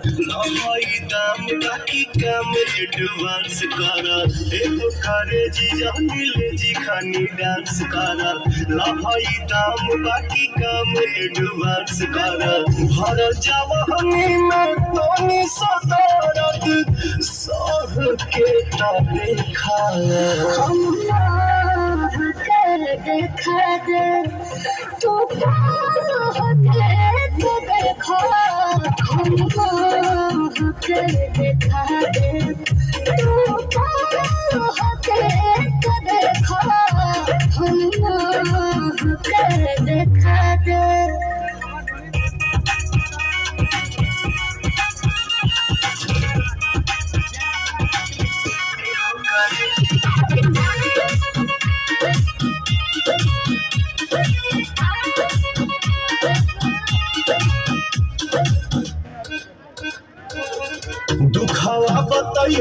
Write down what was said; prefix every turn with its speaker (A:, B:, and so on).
A: नहाई दाम बाकी काम एडवांस करा एगो करे जी जानी ले जी खानी डांस करा नहाई दाम बाकी काम एडवांस करा भर जवानी में तोनी सदारत सह के ता देखा
B: देखा दे तू देखा के देखा दे तू देखा के देखा दे
A: दुखवा बताई